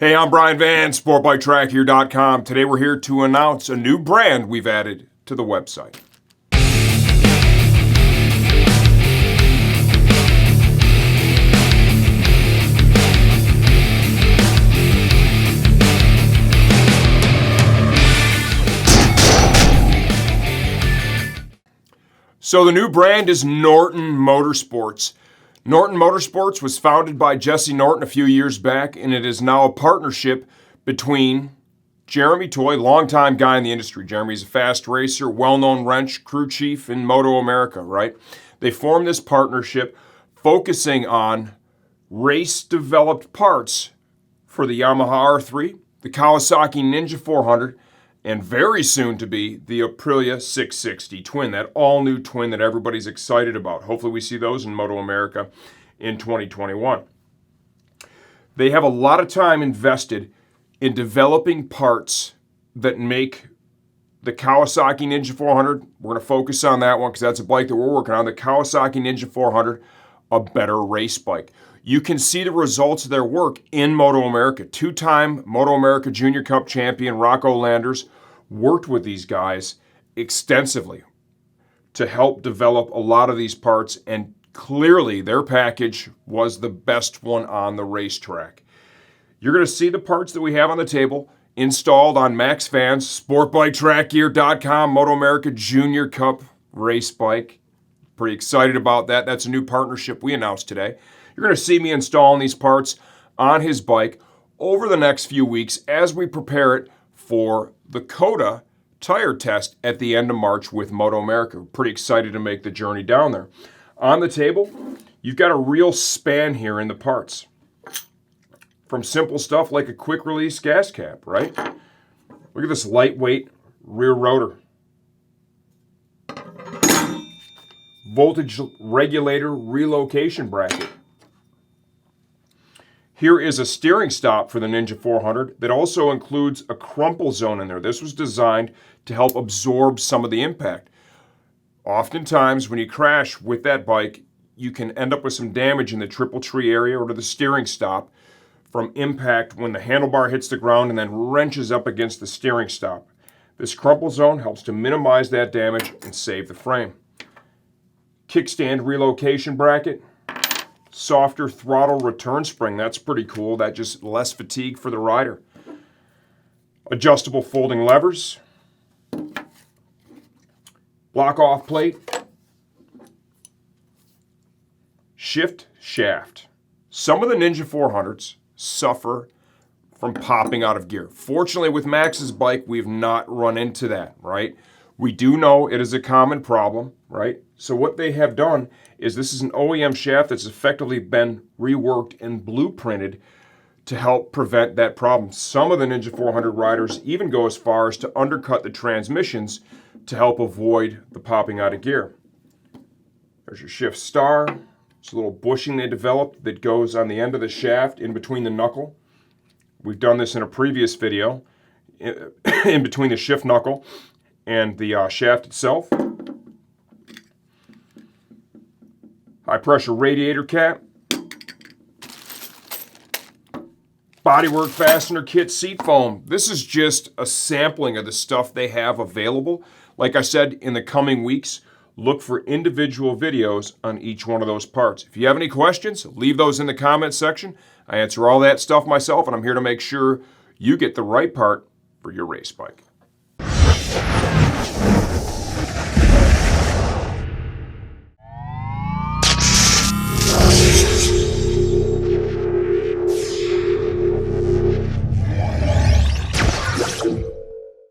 Hey, I'm Brian Van, SportbikeTrackHere.com. Today we're here to announce a new brand we've added to the website. So the new brand is Norton Motorsports. Norton Motorsports was founded by Jesse Norton a few years back, and it is now a partnership between Jeremy Toy, longtime guy in the industry. Jeremy's a fast racer, well-known wrench crew chief in Moto America, right? They formed this partnership focusing on race-developed parts for the Yamaha R3, the Kawasaki Ninja 400, and very soon to be the Aprilia 660 twin, that all-new twin that everybody's excited about. Hopefully we see those in Moto America in 2021. They have a lot of time invested in developing parts that make the Kawasaki Ninja 400, we're going to focus on that one because that's a bike that we're working on, the Kawasaki Ninja 400, a better race bike. You can see the results of their work in Moto America. Two-time Moto America Junior Cup champion Rocco Landers worked with these guys extensively to help develop a lot of these parts, and clearly their package was the best one on the racetrack. You're going to see the parts that we have on the table installed on MaxFans, SportbikeTrackGear.com, Moto America Junior Cup race bike. Pretty excited about that. That's a new partnership we announced today. You're going to see me installing these parts on his bike over the next few weeks as we prepare it for the COTA tire test at the end of March with Moto America. We're pretty excited to make the journey down there. On the table, you've got a real span here in the parts. From simple stuff like a quick release gas cap, right? Look at this lightweight rear rotor. Voltage regulator relocation bracket. Here is a steering stop for the Ninja 400 that also includes a crumple zone in there. This was designed to help absorb some of the impact. Oftentimes, when you crash with that bike, you can end up with some damage in the triple tree area or to the steering stop from impact when the handlebar hits the ground and then wrenches up against the steering stop. This crumple zone helps to minimize that damage and save the frame. Kickstand relocation bracket. Softer throttle return spring. That's pretty cool. That just less fatigue for the rider. Adjustable folding levers. Block off plate. Shift shaft. Some of the Ninja 400s suffer from popping out of gear. Fortunately, with Max's bike, we've not run into that, right? We do know it is a common problem, right? So what they have done is this is an OEM shaft that's effectively been reworked and blueprinted to help prevent that problem. Some of the Ninja 400 riders even go as far as to undercut the transmissions to help avoid the popping out of gear. There's your shift star. It's a little bushing they developed that goes on the end of the shaft in between the knuckle. We've done this in a previous video, in between the shift knuckle and the shaft itself. High pressure radiator cap. Bodywork fastener kit seat foam. This is just a sampling of the stuff they have available. Like I said, in the coming weeks, look for individual videos on each one of those parts. If you have any questions, leave those in the comments section. I answer all that stuff myself, and I'm here to make sure you get the right part for your race bike.